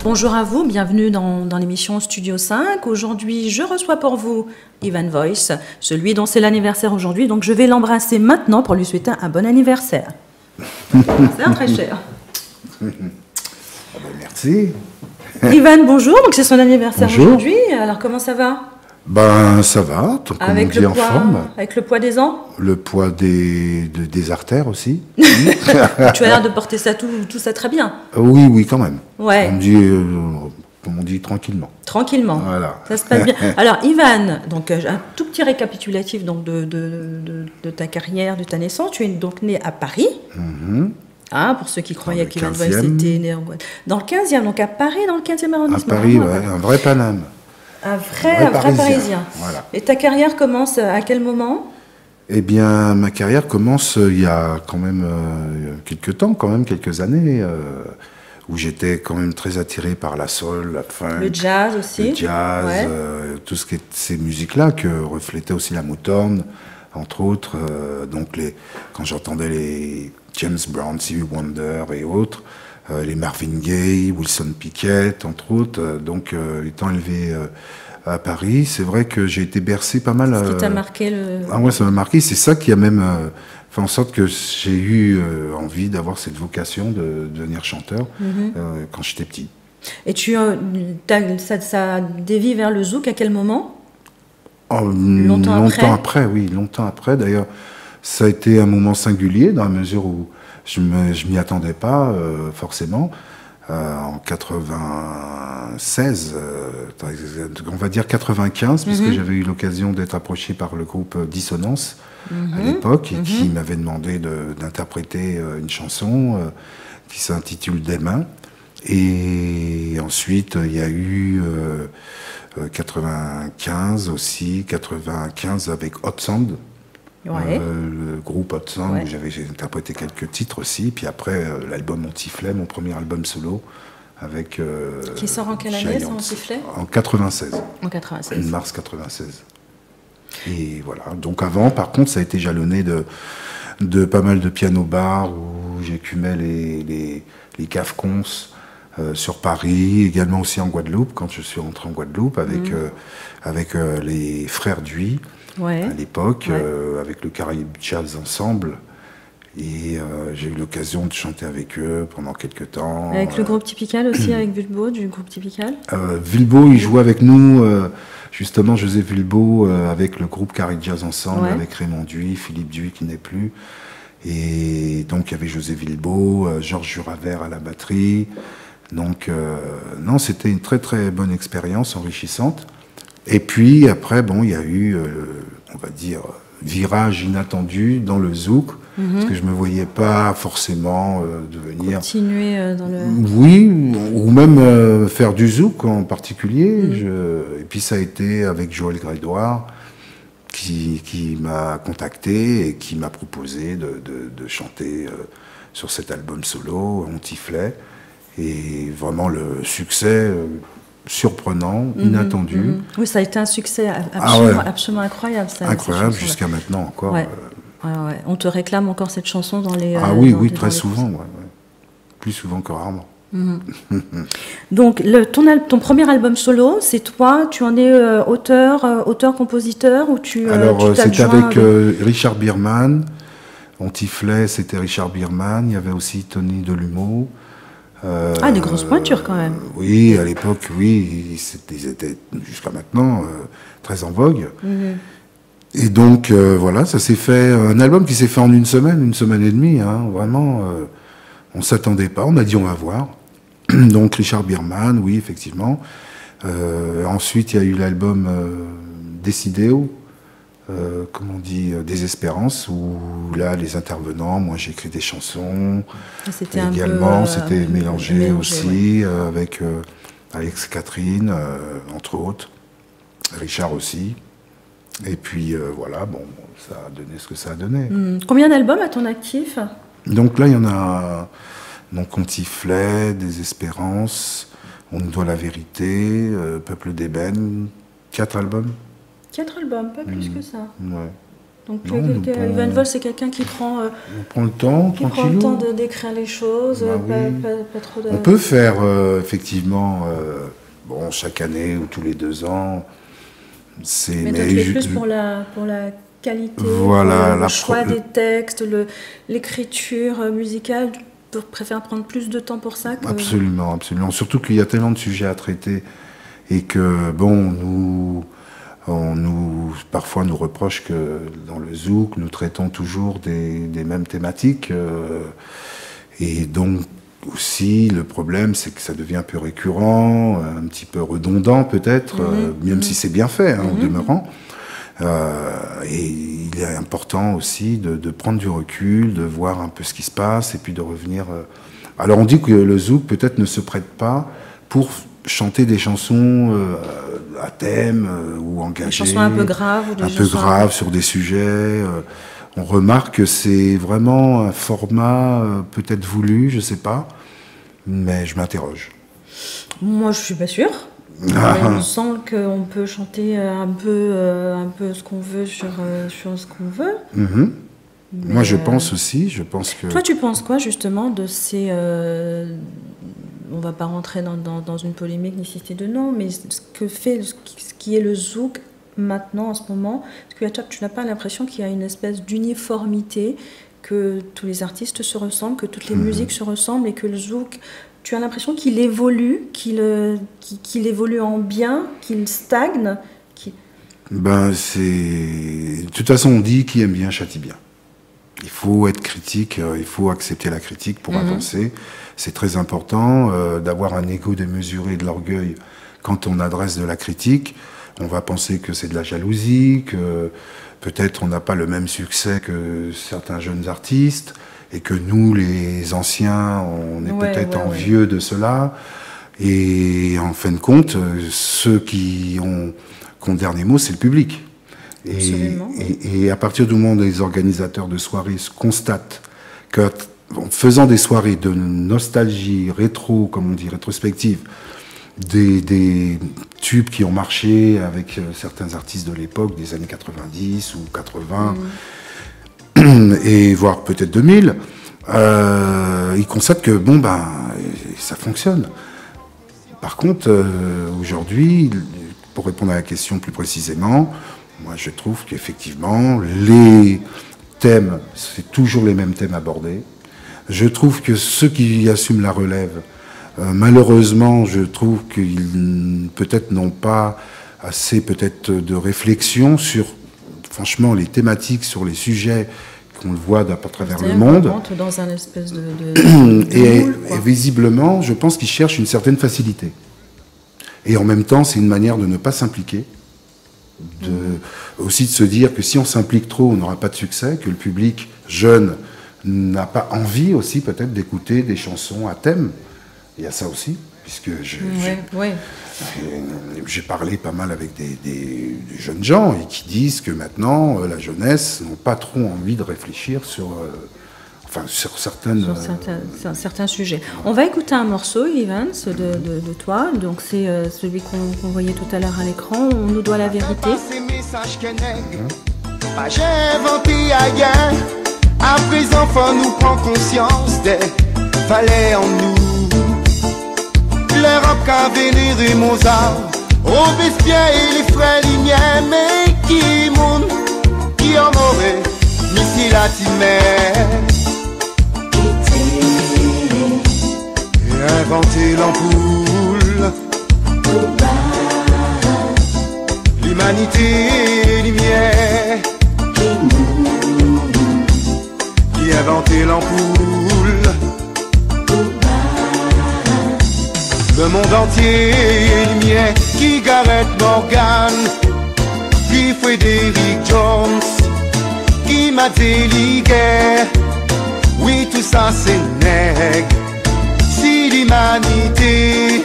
Bonjour à vous, bienvenue dans l'émission Studio 5. Aujourd'hui, je reçois pour vous Ivan Voice, celui dont c'est l'anniversaire aujourd'hui. Donc, je vais l'embrasser maintenant pour lui souhaiter un bon anniversaire. C'est un très cher. Ah ben, merci. Ivan, bonjour. Donc, c'est son anniversaire Bonjour. aujourd'hui. Alors, comment ça va? Ben, ça va, tant qu'on Avec dit le en poids, forme. avec le poids des ans? Le poids des artères aussi. Tu as l'air de porter ça tout ça très bien. Oui, oui, quand même. Ouais. Comme on dit, tranquillement. Tranquillement. Voilà. Ça se passe bien. Alors, Ivan, donc un tout petit récapitulatif donc, de ta carrière, de ta naissance. Tu es donc né à Paris. Hein, pour ceux qui croyaient le qu'Ivan Voice 15e. était né dans le 15e, donc à Paris, dans le 15e À arrondissement. Paris, Vraiment, ouais, un vrai Paname. un vrai Parisien. Voilà. Et ta carrière commence à quel moment? Eh bien, ma carrière commence il y a quand même quelques temps, quand même quelques années, où j'étais quand même très attiré par la soul, la funk, Le jazz aussi. le jazz, Ouais. tout ce qui est ces musiques-là que reflétait aussi la Motown, entre autres. Donc quand j'entendais les James Brown, Stevie Wonder et autres, les Marvin Gaye, Wilson Pickett, entre autres. Donc, étant élevé à Paris, c'est vrai que j'ai été bercé pas mal. Ce qui t'a marqué le... Ah ouais, ça m'a marqué. C'est ça qui a même fait en sorte que j'ai eu envie d'avoir cette vocation de devenir chanteur quand j'étais petit. Et ça dévie vers le zouk à quel moment? Oh, Longtemps après oui, longtemps après. D'ailleurs, ça a été un moment singulier dans la mesure où je m'y attendais pas forcément. En 96, on va dire 95, puisque j'avais eu l'occasion d'être approché par le groupe Dissonance à l'époque, et qui m'avait demandé d'interpréter une chanson qui s'intitule Des mains. Et ensuite, il y a eu 95 aussi, 95 avec Hot Sand. Ouais. Le groupe Hot Sand, Ouais. où j'ai interprété quelques titres aussi. Puis après, l'album Antiflet, mon premier album solo, avec... Qui sort en quelle année, ça, Giants. Antiflet? En 96. En 96. Mars 96. Et voilà. Donc avant, par contre, ça a été jalonné de pas mal de piano-bars où j'écumais les cafcons sur Paris, également aussi en Guadeloupe, quand je suis rentré en Guadeloupe avec les frères Duy. Ouais. À l'époque, Ouais. avec le Caraïbe Jazz Ensemble. Et j'ai eu l'occasion de chanter avec eux pendant quelques temps. Avec le groupe Typical aussi, avec Vulbo du groupe Typical. Vulbo, il jouait avec nous, justement, José Vulbo, avec le groupe Caraïbe Jazz Ensemble, Ouais. avec Raymond Duy, Philippe Duy qui n'est plus. Et donc, il y avait José Vulbo, Georges Juravert à la batterie. Donc, non, c'était une très très bonne expérience, enrichissante. Et puis après, bon, il y a eu, on va dire, virage inattendu dans le zouk, parce que je me voyais pas forcément devenir... Continuer dans le... Oui, ou même faire du zouk en particulier. Et puis ça a été avec Joël Grédoire qui m'a contacté et qui m'a proposé de chanter sur cet album solo, Antiflet. Et vraiment le succès... surprenant, inattendu. Oui, ça a été un succès absolument incroyable. Ça, incroyable cette chanson-là. jusqu'à maintenant encore. Ouais. Ouais. On te réclame encore cette chanson dans les... Oui, dans très les souvent. Ouais. Plus souvent que rarement. Donc, ton premier album solo, c'est toi, tu en es auteur-compositeur ou Alors, tu c'était t'adjoins avec Richard Bierman. Antiflet, c'était Richard Bierman. Il y avait aussi Tony Delumeau. des grosses pointures quand même. Oui, à l'époque, oui, ils étaient jusqu'à maintenant très en vogue. Et donc, voilà, ça s'est fait, un album qui s'est fait en une semaine et demie, hein, vraiment, on ne s'attendait pas, on a dit on va voir. Donc, Richard Bierman, oui, effectivement. Ensuite, il y a eu l'album Decideo, comment on dit, Désespérance, où là, les intervenants, moi j'ai écrit des chansons. C'était Également, c'était mélangé aussi, ouais. avec Alex Catherine, entre autres, Richard aussi. Et puis voilà, bon, ça a donné ce que ça a donné. Combien d'albums à ton actif? Donc là, il y en a donc Antiflet, Désespérance, On nous doit la vérité, Peuple d'ébène, 4 albums. 4 albums, pas plus que ça. Ouais. Donc Non, Ivan Vols, c'est quelqu'un qui prend, on prend le temps, tranquillou. d'écrire les choses, Bah oui. pas trop de... On peut faire effectivement, chaque année ou tous les 2 ans. Mais toi, tu es plus pour la qualité, Voilà, pour le la choix des textes, l'écriture musicale. Tu préfères prendre plus de temps pour ça que... Absolument, absolument. Surtout qu'il y a tellement de sujets à traiter et que, parfois nous reproche que dans le zouk, nous traitons toujours des mêmes thématiques. Et donc, aussi, le problème, c'est que ça devient un peu récurrent, un petit peu redondant peut-être, même si c'est bien fait, en demeurant. Et il est important aussi de prendre du recul, de voir un peu ce qui se passe et puis de revenir. Alors on dit que le zouk peut-être ne se prête pas pour chanter des chansons à thème ou engagées. Des chansons un peu graves. Ou des peu graves sur des sujets. On remarque que c'est vraiment un format peut-être voulu, je sais pas, mais je m'interroge. Moi, je suis pas sûre. Il me semble qu'on peut chanter un peu ce qu'on veut sur ce qu'on veut. Mm-hmm. Moi, je pense aussi. Je pense que... Toi, tu penses quoi, justement, de ces... on va pas rentrer dans une polémique ni citer de nom, mais ce qui est le zouk maintenant, en ce moment, est-ce que tu n'as pas l'impression qu'il y a une espèce d'uniformité, que tous les artistes se ressemblent, que toutes les musiques se ressemblent, et que le zouk... Tu as l'impression qu'il évolue, qu'il évolue en bien, qu'il stagne De toute façon, on dit qui aime bien châtie bien. Il faut être critique, il faut accepter la critique pour avancer. C'est très important d'avoir un ego démesuré, de l'orgueil quand on adresse de la critique. On va penser que c'est de la jalousie, que peut-être on n'a pas le même succès que certains jeunes artistes, et que nous, les anciens, on est peut-être envieux de cela. Et en fin de compte, ceux qui ont le dernier mot, c'est le public. Et à partir du moment où les organisateurs de soirées constatent qu'en faisant des soirées de nostalgie rétro, comme on dit, rétrospective, des tubes qui ont marché avec certains artistes de l'époque, des années 90 ou 80, et voire peut-être 2000, ils constatent que ça fonctionne. Par contre, aujourd'hui, pour répondre à la question plus précisément, moi je trouve qu'effectivement les thèmes, c'est toujours les mêmes thèmes abordés. Je trouve que ceux qui assument la relève, malheureusement, je trouve qu'ils peut-être n'ont pas assez peut-être de réflexion sur, franchement, les thématiques, sur les sujets qu'on le voit à travers le monde. On rentre dans un espèce de et visiblement, je pense qu'ils cherchent une certaine facilité. Et en même temps, c'est une manière de ne pas s'impliquer, aussi de se dire que si on s'implique trop, on n'aura pas de succès, que le public jeune n'a pas envie aussi peut-être d'écouter des chansons à thème. Il y a ça aussi, puisque j'ai parlé pas mal avec des jeunes gens et qui disent que maintenant, la jeunesse n'a pas trop envie de réfléchir sur certains sujets. On va écouter un morceau, Evans, de toi. Donc c'est celui qu'on voyait tout à l'heure à l'écran. On nous doit la vérité. J'ai inventé rien. À présent, faut nous prendre conscience des valets en nous. L'Europe qu'a vénéré Mozart, Robespierre et les frères Lumière, mais qui monde qui en aurait mis si latimère et inventé l'ampoule, l'humanité lumière, qui inventé l'ampoule. Le monde entier est lumière, qui Gareth Morgan, qui Frédéric Jones, qui Matéli Guerre. Oui, tout ça c'est nègre. Si l'humanité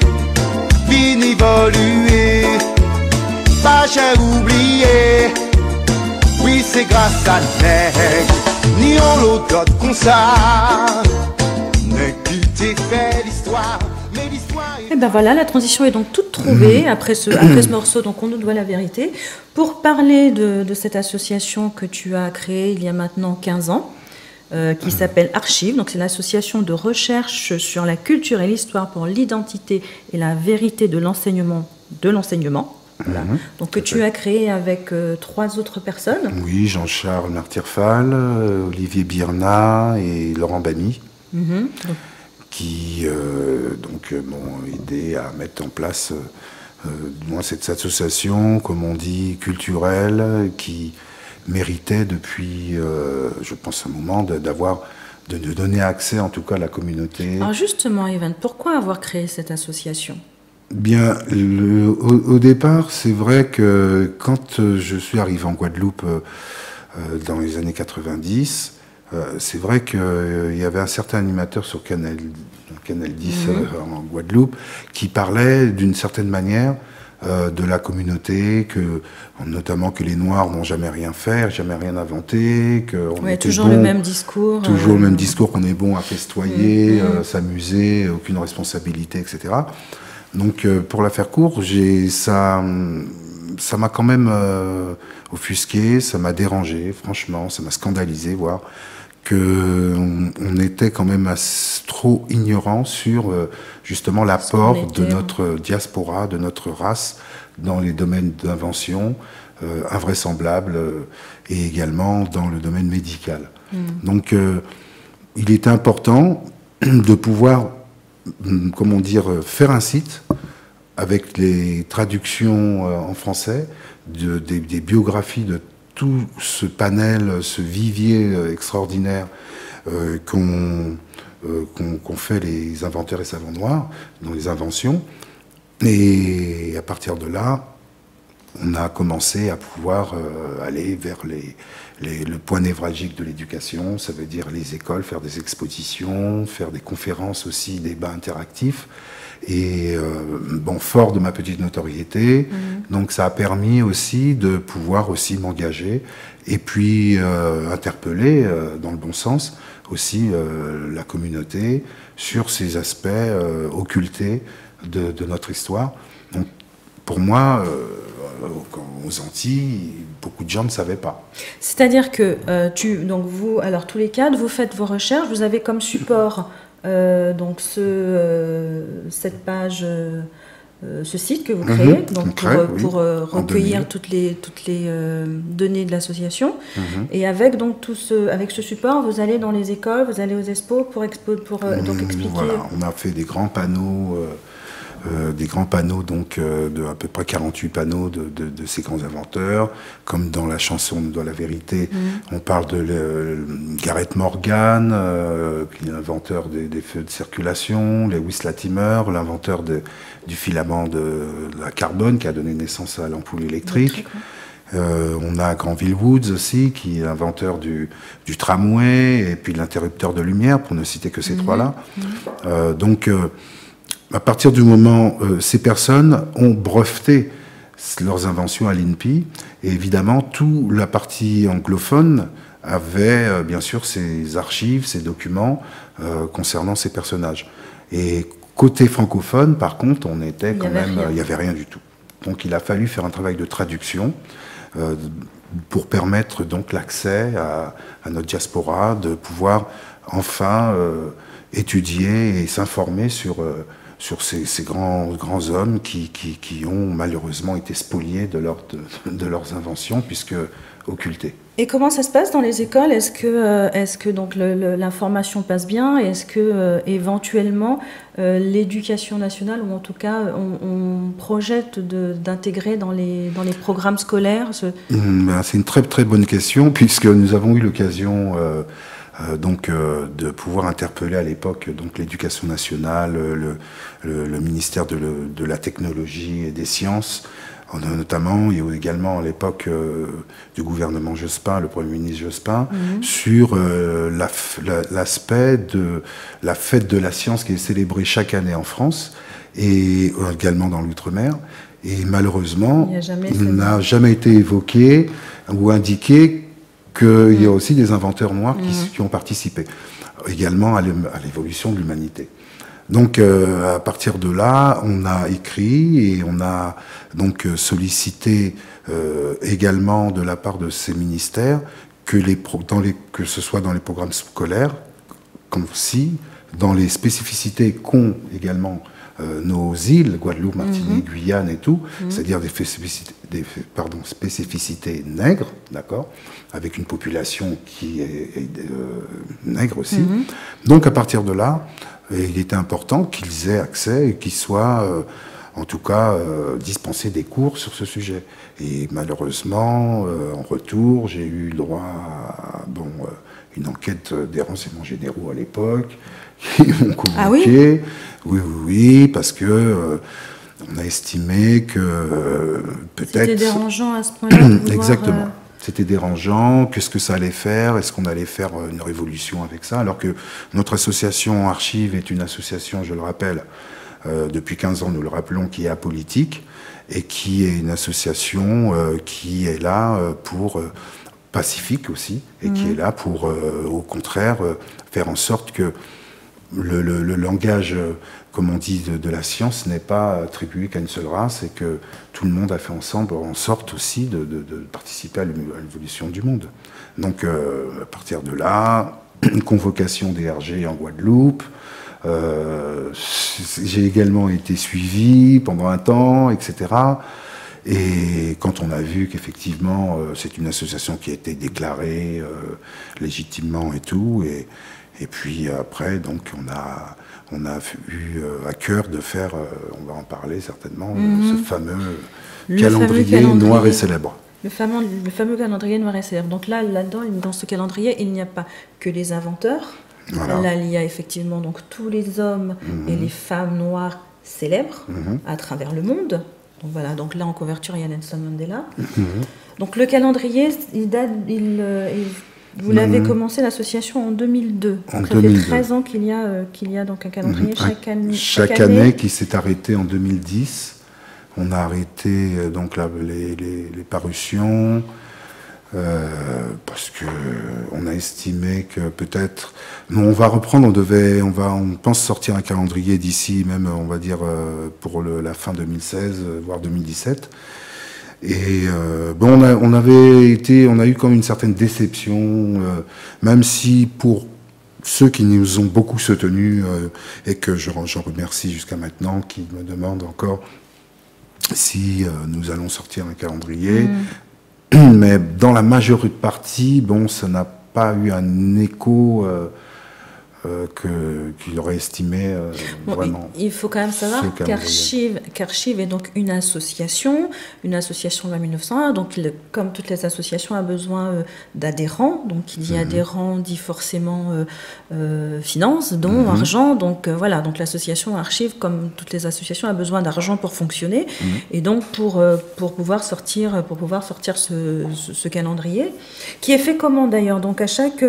vient évoluer, pas j'ai oublié. Oui, c'est grâce à nègre. Ni on l'autre comme ça. Nègre qui t'ai fait l'histoire. Mais l'histoire Et ben voilà, la transition est donc toute trouvée après ce morceau, donc on nous doit la vérité. Pour parler de cette association que tu as créée il y a maintenant 15 ans, qui s'appelle Archives, donc c'est l'association de recherche sur la culture et l'histoire pour l'identité et la vérité de l'enseignement. Voilà. Donc que tu as créé avec 3 autres personnes. Oui, Jean-Charles Martirfal, Olivier Birna et Laurent Bamy, qui m'ont aidé à mettre en place cette association, comme on dit, culturelle, qui méritait depuis, je pense, un moment de donner accès, en tout cas, à la communauté. Alors justement, Ivan, pourquoi avoir créé cette association ? Bien, au départ, c'est vrai que quand je suis arrivé en Guadeloupe dans les années 90, c'est vrai qu'il y avait un certain animateur sur Canal 10 en Guadeloupe qui parlait d'une certaine manière de la communauté, notamment que les Noirs n'ont jamais rien fait, jamais rien inventé, toujours le même discours. Toujours le même discours, qu'on est bon à festoyer, s'amuser, aucune responsabilité, etc. Donc, pour la faire court, ça m'a quand même offusqué, ça m'a dérangé, franchement, ça m'a scandalisé, voire qu'on était quand même trop ignorant sur justement l'apport de notre diaspora, de notre race dans les domaines d'invention invraisemblables et également dans le domaine médical. Donc, il est important de pouvoir, comment dire, faire un site avec les traductions en français des biographies de tout ce panel, ce vivier extraordinaire qu'ont fait les inventeurs et savants noirs dans les inventions. Et à partir de là, on a commencé à pouvoir aller vers le point névralgique de l'éducation, ça veut dire les écoles, faire des expositions, faire des conférences aussi, débats interactifs. Et fort de ma petite notoriété, donc ça a permis aussi de pouvoir aussi m'engager et puis interpeller dans le bon sens aussi la communauté sur ces aspects occultés de notre histoire. Donc pour moi, aux Antilles, beaucoup de gens ne savaient pas. C'est-à-dire que vous, alors tous les quatre, vous faites vos recherches, vous avez comme support cette page, ce site que vous créez, pour recueillir toutes les données de l'association. Et avec avec ce support, vous allez dans les écoles, vous allez aux expos pour expliquer. Voilà, on a fait des grands panneaux. De à peu près 48 panneaux de ces grands inventeurs, comme dans la chanson de la vérité, on parle de Gareth Morgan, qui est l'inventeur des feux de circulation, Lewis Latimer, l'inventeur du filament de la carbone qui a donné naissance à l'ampoule électrique. On a Granville Woods aussi, qui est l'inventeur du tramway et puis de l'interrupteur de lumière, pour ne citer que ces trois-là. À partir du moment où ces personnes ont breveté leurs inventions à l'INPI, et évidemment, toute la partie anglophone avait bien sûr ses archives, ses documents concernant ces personnages. Et côté francophone, par contre, il n'y avait rien du tout. Donc il a fallu faire un travail de traduction pour permettre donc l'accès à notre diaspora, de pouvoir enfin étudier et s'informer sur ces grands hommes qui ont malheureusement été spoliés de leurs inventions, puisque occultées. Et comment ça se passe dans les écoles ? Est-ce que donc l'information passe bien ? Est-ce que éventuellement l'éducation nationale, ou en tout cas on projette d'intégrer dans les programmes scolaires C'est une très très bonne question, puisque nous avons eu l'occasion de pouvoir interpeller à l'époque l'éducation nationale, le ministère de la technologie et des sciences, notamment, et également à l'époque du gouvernement Jospin, le Premier ministre Jospin, sur l'aspect de la fête de la science qui est célébrée chaque année en France et également dans l'outre-mer. Et malheureusement, il n'a jamais été évoqué ou indiqué qu'il y a aussi des inventeurs noirs qui ont participé, également à l'évolution de l'humanité. Donc à partir de là, on a écrit et on a donc sollicité également de la part de ces ministères que ce soit dans les programmes scolaires, comme si dans les spécificités qu'ont également nos îles, Guadeloupe, Martinique, Guyane et tout, c'est-à-dire des spécificités nègres, d'accord, avec une population qui est nègre aussi. Donc à partir de là, il était important qu'ils aient accès et qu'ils soient, en tout cas, dispensés des cours sur ce sujet. Et malheureusement, en retour, j'ai eu le droit à une enquête des renseignements généraux à l'époque, qui m'ont convoqué. Ah oui ? Oui, parce que on a estimé que peut-être... C'était dérangeant à ce point-là de vouloir, Exactement. C'était dérangeant. Qu'est-ce que ça allait faire? Est-ce qu'on allait faire une révolution avec ça? Alors que notre association Archives est une association, je le rappelle, depuis 15 ans, nous le rappelons, qui est apolitique et qui est une association qui est là pour... pacifique aussi, et qui est là pour, au contraire, faire en sorte que le langage, comme on dit, de la science n'est pas attribué qu'à une seule race, et que tout le monde a fait ensemble en sorte aussi de participer à l'évolution du monde. Donc, à partir de là, une convocation des RG en Guadeloupe. J'ai également été suivi pendant un temps, etc. Et quand on a vu qu'effectivement, c'est une association qui a été déclarée légitimement et tout, et puis après, donc, on a eu à cœur de faire, on va en parler certainement, ce fameux calendrier noir et célèbre. Le fameux calendrier noir et célèbre. Donc là-dedans, dans ce calendrier, il n'y a pas que les inventeurs. Voilà. Là, il y a effectivement donc tous les hommes et les femmes noires célèbres à travers le monde. Donc voilà, donc là en couverture il y a Nelson Mandela. Donc le calendrier, vous l'avez commencé l'association en 2002. Donc ça fait 13 ans qu'il y a donc un calendrier chaque année qui s'est arrêté en 2010. On a arrêté donc les parutions parce que on a estimé que peut-être on va reprendre, on pense sortir un calendrier d'ici même, on va dire pour la fin 2016 voire 2017. Et on a eu comme une certaine déception, même si pour ceux qui nous ont beaucoup soutenus et que j'en remercie jusqu'à maintenant, qui me demandent encore si nous allons sortir un calendrier. Mais dans la majeure partie, ça n'a pas eu un écho qu'il aurait estimé vraiment. Il faut quand même savoir qu'Archives est donc une association de la 1901. Donc, comme toutes les associations, a besoin d'adhérents. Donc, qui dit adhérents dit forcément finance, dons, argent. Donc, voilà. Donc, l'association Archives, comme toutes les associations, a besoin d'argent pour fonctionner. Et donc, pour pouvoir sortir ce calendrier, qui est fait comment d'ailleurs? Donc, à chaque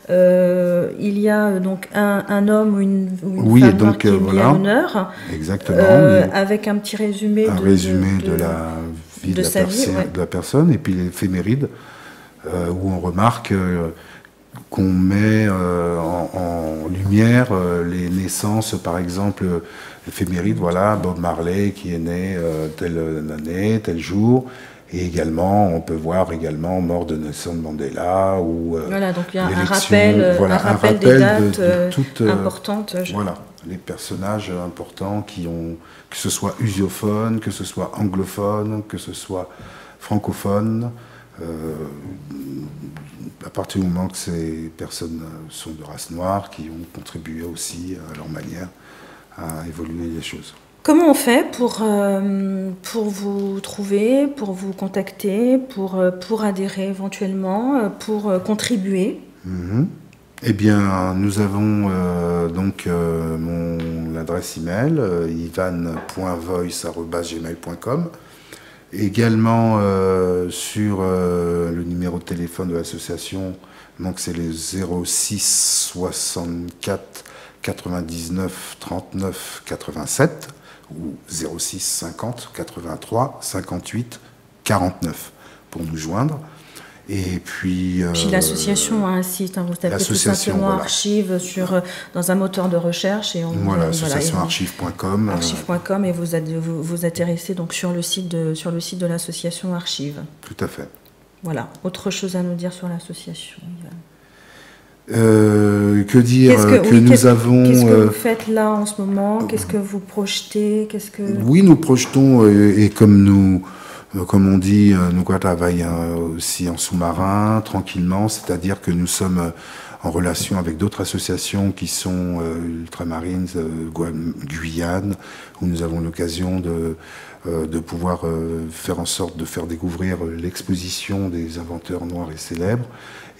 il y a donc un homme ou une femme noire qui est mis à l'honneur, avec un petit résumé de la vie de la personne, et puis l'éphéméride où on remarque qu'on met en lumière les naissances, par exemple l'éphéméride, voilà, Bob Marley qui est né telle année, tel jour. Et également, on peut voir également mort de Nelson Mandela ou voilà, donc il y a un rappel des dates importantes. Voilà, les personnages importants que ce soit usiophone, que ce soit anglophone, que ce soit francophone. À partir du moment que ces personnes sont de race noire, qui ont contribué aussi à leur manière à évoluer les choses. Comment on fait pour vous trouver, pour vous contacter, pour adhérer éventuellement, pour contribuer? Eh bien, nous avons donc l'adresse email ivan.voice@gmail.com. Également sur le numéro de téléphone de l'association, donc c'est les 06 64 99 39 87. Ou 06 50 83 58 49 pour nous joindre. Et puis l'association a un site, hein, vous tapez tout simplement archives dans un moteur de recherche. Et voilà, associationarchive.com. Archive.com et vous atterrissez donc sur le site de l'association Archives. Tout à fait. Voilà. Autre chose à nous dire sur l'association, Ivan? Que dire nous avons... Qu'est-ce que vous faites là en ce moment? Qu'est-ce que vous projetez? Oui, nous projetons, et comme on dit, nous travaillons aussi en sous-marin, tranquillement, c'est-à-dire que nous sommes en relation avec d'autres associations qui sont ultramarines, Guyane, où nous avons l'occasion de pouvoir faire en sorte de faire découvrir l'exposition des inventeurs noirs et célèbres,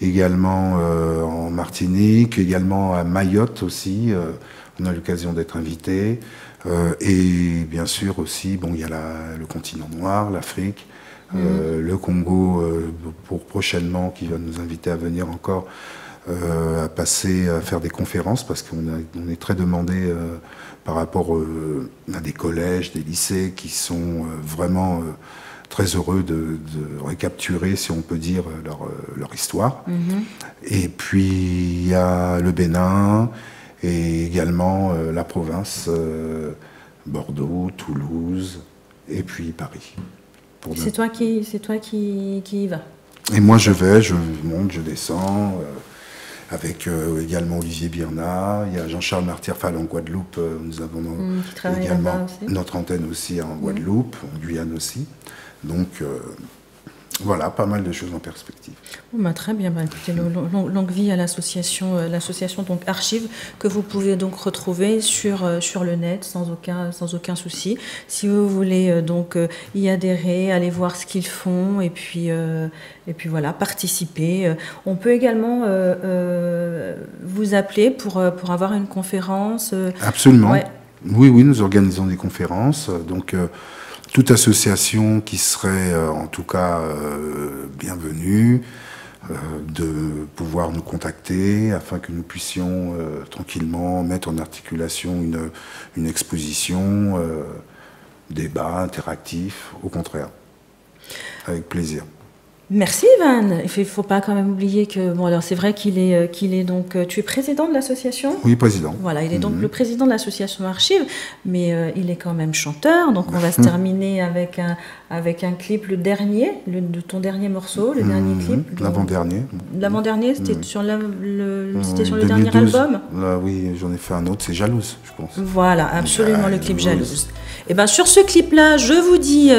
également en Martinique, également à Mayotte aussi, on a l'occasion d'être invité. Et bien sûr aussi, il y a le continent noir, l'Afrique, le Congo, pour prochainement, qui va nous inviter à venir encore à faire des conférences, parce qu'on est très demandé par rapport à des collèges, des lycées qui sont vraiment très heureux de récapturer, si on peut dire, leur histoire. Et puis il y a le Bénin, et également la province, Bordeaux, Toulouse, et puis Paris. C'est toi qui y vas? Et moi je monte, je descends, avec également Olivier Birna, il y a Jean-Charles Martirfal en Guadeloupe, nous avons également notre antenne aussi en Guadeloupe, en Guyane aussi. Donc voilà, pas mal de choses en perspective. Très bien, écoutez, longue vie à l'association donc Archives, que vous pouvez donc retrouver sur le net sans aucun souci. Si vous voulez donc y adhérer, aller voir ce qu'ils font et puis voilà, participer. On peut également vous appeler pour avoir une conférence. Absolument. Ouais. Oui, nous organisons des conférences. Donc toute association qui serait en tout cas bienvenue, de pouvoir nous contacter afin que nous puissions tranquillement mettre en articulation une exposition, débat interactif, au contraire, avec plaisir. Merci Ivan. Il ne faut pas quand même oublier que alors c'est vrai qu'il est donc tu es président de l'association. Oui, président. Voilà, il est donc le président de l'association Archives, mais il est quand même chanteur. Donc on va se terminer avec un clip, le dernier, de ton dernier morceau, le dernier clip. L'avant-dernier. L'avant-dernier, c'était sur le dernier album. Oui, j'en ai fait un autre, c'est Jalouse, je pense. Voilà, absolument, le clip Jalouse. Et bien sur ce clip-là, je vous dis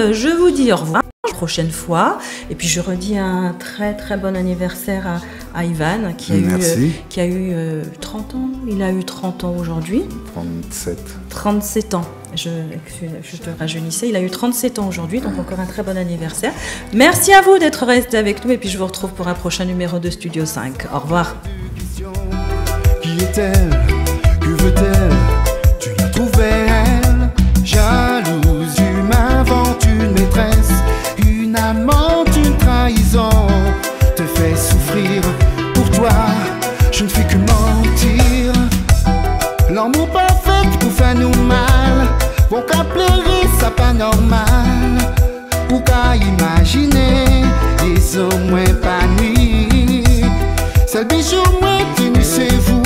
au revoir. Prochaine fois, et puis je redis un très très bon anniversaire à Ivan qui a eu 30 ans. Il a eu 30 ans aujourd'hui. 37 ans. Je te rajeunissais. Il a eu 37 ans aujourd'hui, donc encore un très bon anniversaire. Merci à vous d'être restés avec nous, et puis je vous retrouve pour un prochain numéro de Studio 5. Au revoir. Qui est-elle? Que veut-elle? Tu la trouvais elle? Jalouse, tu m'inventes une maîtresse, une amante, une trahison, te fait souffrir. Pour toi, je ne fais que mentir. L'amour parfait pour faire nous mal, bon qu'à pleurer, ça pas normal. Pour qu'à imaginer les hommes moins épanouis, c'est le bijou moins tenu, c'est vous.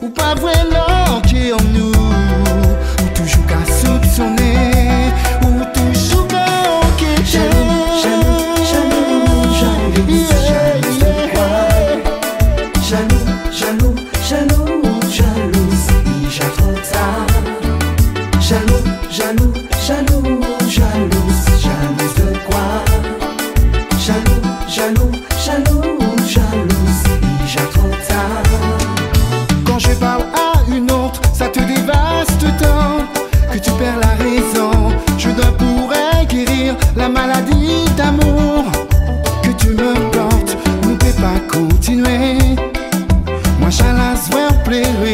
Ou pas vrai l'or qui est en nous, ou toujours qu'à soupçonner, ou toujours qu'à enquêter. Quand je parle à une autre, ça te dévaste tant que tu perds la raison. Je ne pourrais guérir la maladie d'amour que tu me portes. Ne peux pas continuer. Moi, j'allais voir pleurer.